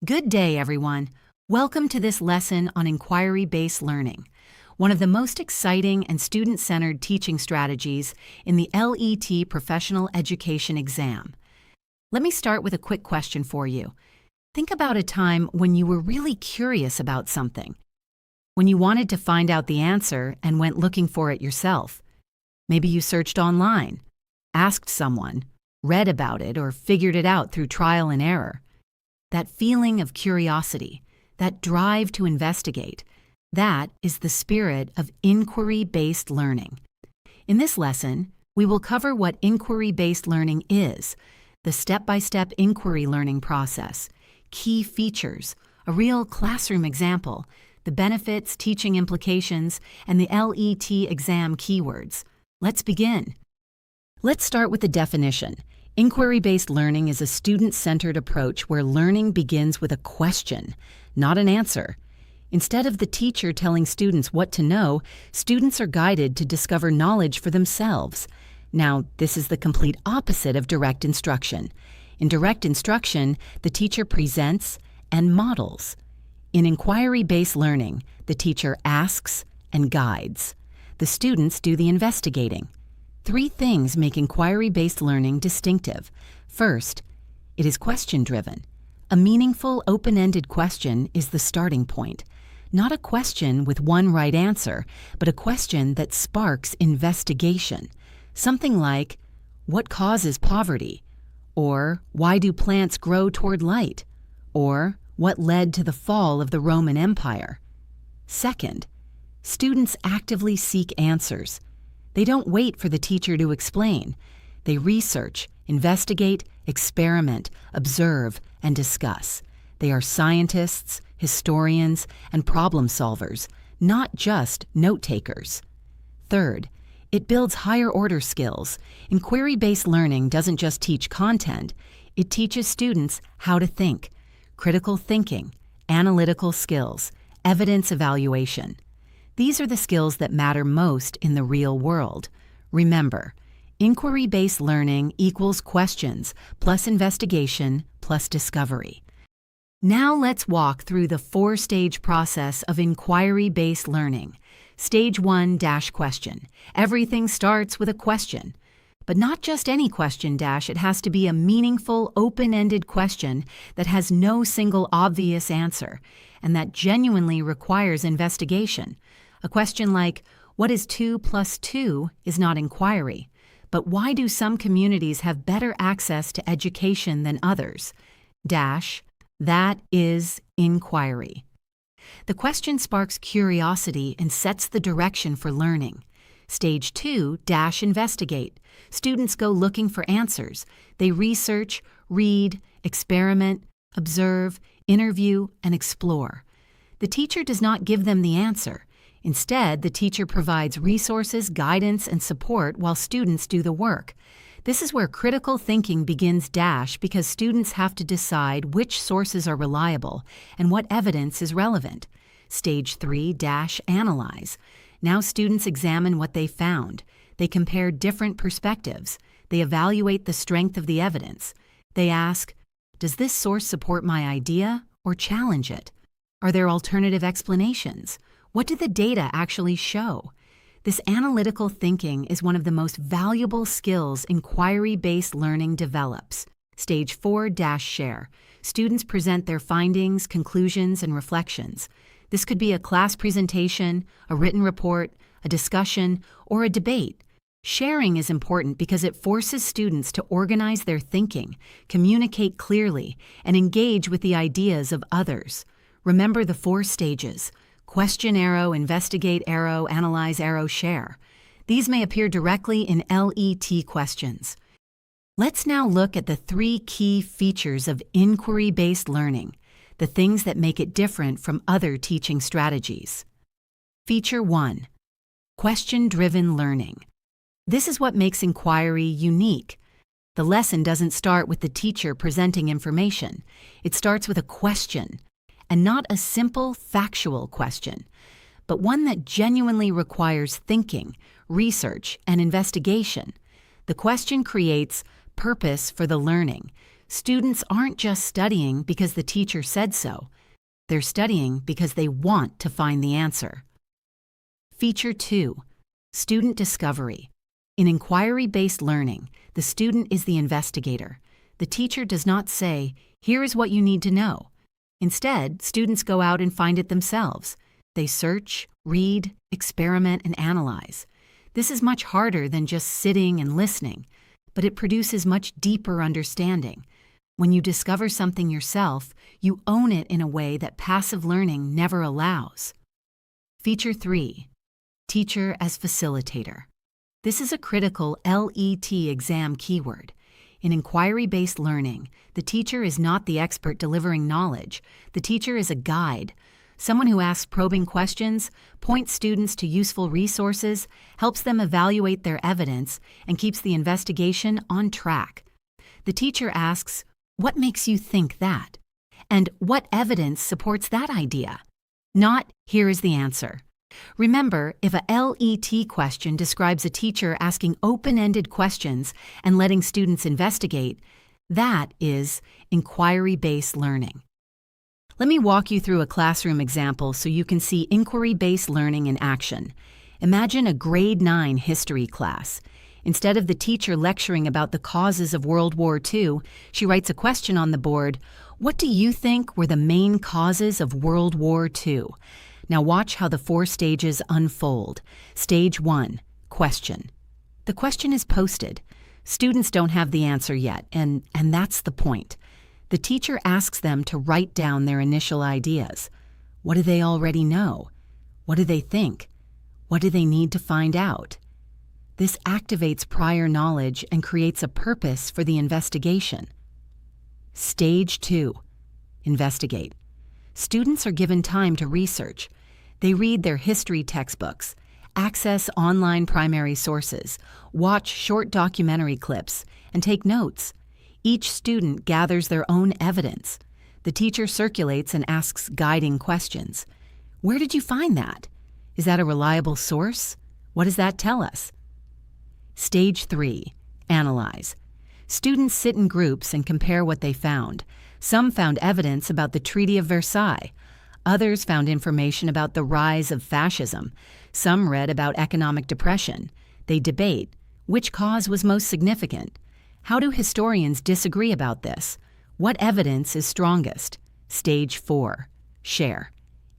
Good day, everyone. Welcome to this lesson on inquiry-based learning, one of the most exciting and student-centered teaching strategies in the LET Professional Education exam. Let me start with a quick question for you. Think about a time when you were really curious about something, when you wanted to find out the answer and went looking for it yourself. Maybe you searched online, asked someone, read about it, or figured it out through trial and error. That feeling of curiosity, that drive to investigate, that is the spirit of inquiry-based learning. In this lesson, we will cover what inquiry-based learning is, the step-by-step inquiry learning process, key features, a real classroom example, the benefits, teaching implications, and the LET exam keywords. Let's begin. Let's start with the definition. Inquiry-based learning is a student-centered approach where learning begins with a question, not an answer. Instead of the teacher telling students what to know, students are guided to discover knowledge for themselves. Now, this is the complete opposite of direct instruction. In direct instruction, the teacher presents and models. In inquiry-based learning, the teacher asks and guides. The students do the investigating. Three things make inquiry-based learning distinctive. First, it is question-driven. A meaningful, open-ended question is the starting point. Not a question with one right answer, but a question that sparks investigation. Something like, what causes poverty? Or, why do plants grow toward light? Or, what led to the fall of the Roman Empire? Second, students actively seek answers. They don't wait for the teacher to explain. They research, investigate, experiment, observe, and discuss. They are scientists, historians, and problem solvers, not just note-takers. Third, it builds higher-order skills. Inquiry-based learning doesn't just teach content, it teaches students how to think, critical thinking, analytical skills, evidence evaluation. These are the skills that matter most in the real world. Remember, inquiry-based learning equals questions plus investigation plus discovery. Now let's walk through the four-stage process of inquiry-based learning. Stage 1 - question. Everything starts with a question. But not just any question - it has to be a meaningful, open-ended question that has no single obvious answer, and that genuinely requires investigation. A question like, what is 2 + 2 is not inquiry, but why do some communities have better access to education than others? That is inquiry. The question sparks curiosity and sets the direction for learning. Stage 2 - investigate. Students go looking for answers. They research, read, experiment, observe, interview, and explore. The teacher does not give them the answer. Instead, the teacher provides resources, guidance, and support while students do the work. This is where critical thinking begins because students have to decide which sources are reliable and what evidence is relevant. Stage 3 - analyze. Now students examine what they found. They compare different perspectives. They evaluate the strength of the evidence. They ask, does this source support my idea or challenge it? Are there alternative explanations? What do the data actually show? This analytical thinking is one of the most valuable skills inquiry-based learning develops. Stage 4 - share. Students present their findings, conclusions, and reflections. This could be a class presentation, a written report, a discussion, or a debate. Sharing is important because it forces students to organize their thinking, communicate clearly, and engage with the ideas of others. Remember the 4 stages. Question arrow, investigate arrow, analyze arrow, share. These may appear directly in LET questions. Let's now look at the 3 key features of inquiry-based learning, the things that make it different from other teaching strategies. Feature 1. Question-driven learning. This is what makes inquiry unique. The lesson doesn't start with the teacher presenting information. It starts with a question. And not a simple, factual question, but one that genuinely requires thinking, research, and investigation. The question creates purpose for the learning. Students aren't just studying because the teacher said so. They're studying because they want to find the answer. Feature 2. Student discovery. In inquiry-based learning, the student is the investigator. The teacher does not say, "Here is what you need to know." Instead, students go out and find it themselves. They search, read, experiment, and analyze. This is much harder than just sitting and listening, but it produces much deeper understanding. When you discover something yourself, you own it in a way that passive learning never allows. Feature 3. Teacher as facilitator. This is a critical LET exam keyword. In inquiry-based learning, the teacher is not the expert delivering knowledge. The teacher is a guide, someone who asks probing questions, points students to useful resources, helps them evaluate their evidence, and keeps the investigation on track. The teacher asks, "What makes you think that?" And "What evidence supports that idea?" Not, "Here is the answer." Remember, if a LET question describes a teacher asking open-ended questions and letting students investigate, that is inquiry-based learning. Let me walk you through a classroom example so you can see inquiry-based learning in action. Imagine a grade 9 history class. Instead of the teacher lecturing about the causes of World War II, she writes a question on the board: "What do you think were the main causes of World War II?" Now watch how the 4 stages unfold. Stage 1, question. The question is posted. Students don't have the answer yet, and that's the point. The teacher asks them to write down their initial ideas. What do they already know? What do they think? What do they need to find out? This activates prior knowledge and creates a purpose for the investigation. Stage 2, investigate. Students are given time to research. They read their history textbooks, access online primary sources, watch short documentary clips, and take notes. Each student gathers their own evidence. The teacher circulates and asks guiding questions. Where did you find that? Is that a reliable source? What does that tell us? Stage 3, analyze. Students sit in groups and compare what they found. Some found evidence about the Treaty of Versailles. Others found information about the rise of fascism. Some read about economic depression. They debate. Which cause was most significant? How do historians disagree about this? What evidence is strongest? Stage 4, share.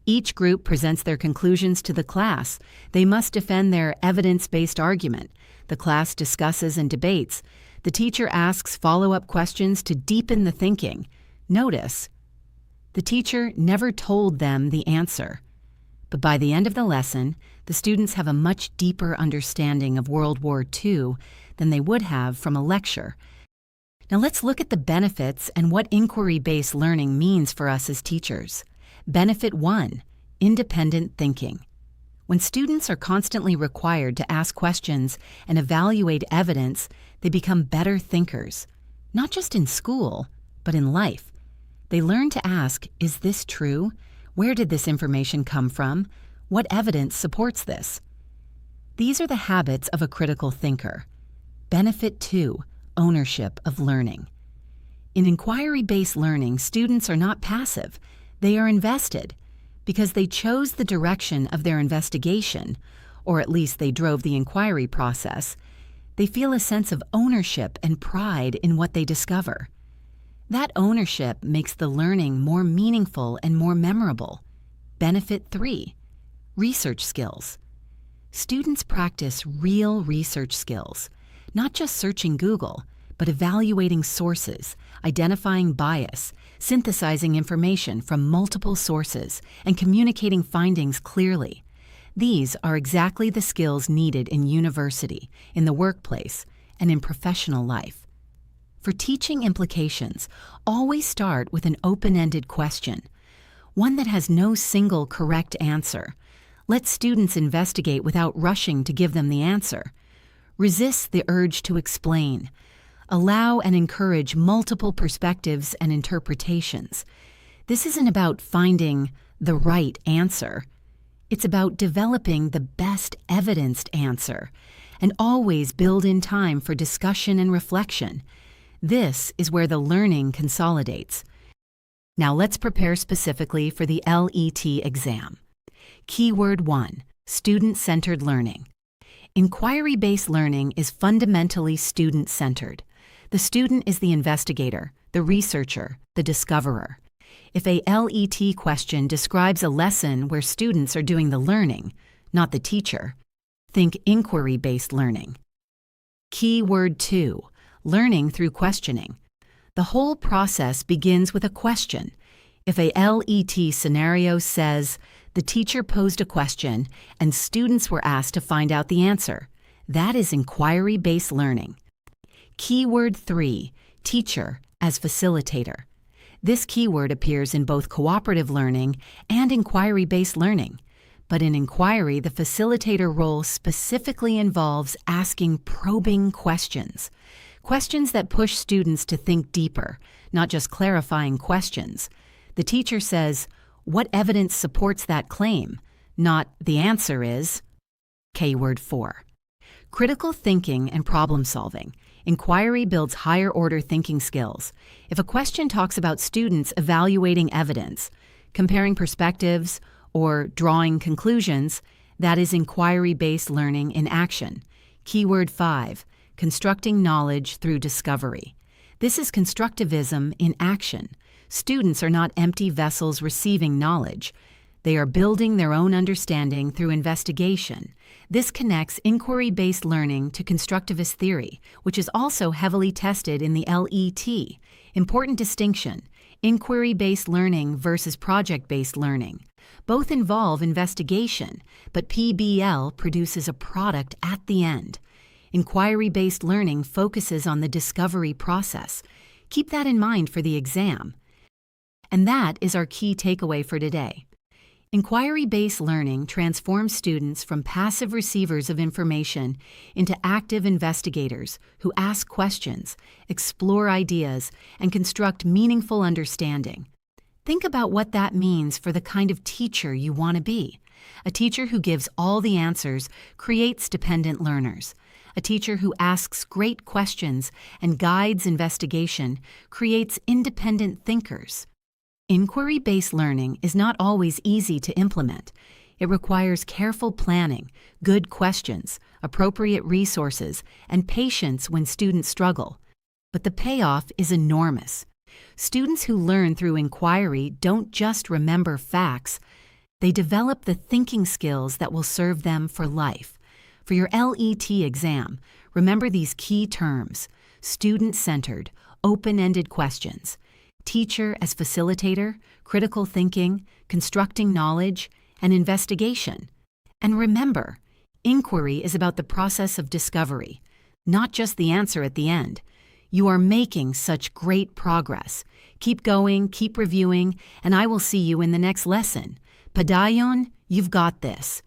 Each group presents their conclusions to the class. They must defend their evidence-based argument. The class discusses and debates. The teacher asks follow-up questions to deepen the thinking. Notice, the teacher never told them the answer. But by the end of the lesson, the students have a much deeper understanding of World War II than they would have from a lecture. Now let's look at the benefits and what inquiry-based learning means for us as teachers. Benefit 1, independent thinking. When students are constantly required to ask questions and evaluate evidence, they become better thinkers, not just in school, but in life. They learn to ask, is this true? Where did this information come from? What evidence supports this? These are the habits of a critical thinker. Benefit 2, ownership of learning. In inquiry-based learning, students are not passive. They are invested because they chose the direction of their investigation, or at least they drove the inquiry process. They feel a sense of ownership and pride in what they discover. That ownership makes the learning more meaningful and more memorable. Benefit 3, research skills. Students practice real research skills, not just searching Google, but evaluating sources, identifying bias, synthesizing information from multiple sources, and communicating findings clearly. These are exactly the skills needed in university, in the workplace, and in professional life. For teaching implications, always start with an open-ended question, one that has no single correct answer. Let students investigate without rushing to give them the answer. Resist the urge to explain. Allow and encourage multiple perspectives and interpretations. This isn't about finding the right answer. It's about developing the best evidenced answer, and always build in time for discussion and reflection. This is where the learning consolidates. Now let's prepare specifically for the LET exam. Keyword 1, student-centered learning. Inquiry-based learning is fundamentally student-centered. The student is the investigator, the researcher, the discoverer. If a LET question describes a lesson where students are doing the learning, not the teacher, think inquiry-based learning. Keyword 2, learning through questioning. The whole process begins with a question. If a LET scenario says, the teacher posed a question and students were asked to find out the answer, that is inquiry-based learning. Keyword 3, teacher as facilitator. This keyword appears in both cooperative learning and inquiry-based learning. But in inquiry, the facilitator role specifically involves asking probing questions. Questions that push students to think deeper, not just clarifying questions. The teacher says, what evidence supports that claim? Not, the answer is. Keyword 4. Critical thinking and problem solving. Inquiry builds higher order thinking skills. If a question talks about students evaluating evidence, comparing perspectives, or drawing conclusions, that is inquiry-based learning in action. Keyword 5, constructing knowledge through discovery. This is constructivism in action. Students are not empty vessels receiving knowledge. They are building their own understanding through investigation. This connects inquiry-based learning to constructivist theory, which is also heavily tested in the LET. Important distinction: inquiry-based learning versus project-based learning. Both involve investigation, but PBL produces a product at the end. Inquiry-based learning focuses on the discovery process. Keep that in mind for the exam. And that is our key takeaway for today. Inquiry-based learning transforms students from passive receivers of information into active investigators who ask questions, explore ideas, and construct meaningful understanding. Think about what that means for the kind of teacher you want to be. A teacher who gives all the answers creates dependent learners. A teacher who asks great questions and guides investigation creates independent thinkers. Inquiry-based learning is not always easy to implement. It requires careful planning, good questions, appropriate resources, and patience when students struggle. But the payoff is enormous. Students who learn through inquiry don't just remember facts, they develop the thinking skills that will serve them for life. For your LET exam, remember these key terms: student-centered, open-ended questions, teacher as facilitator, critical thinking, constructing knowledge, and investigation. And remember, inquiry is about the process of discovery, not just the answer at the end. You are making such great progress. Keep going, keep reviewing, and I will see you in the next lesson. Padayon, you've got this.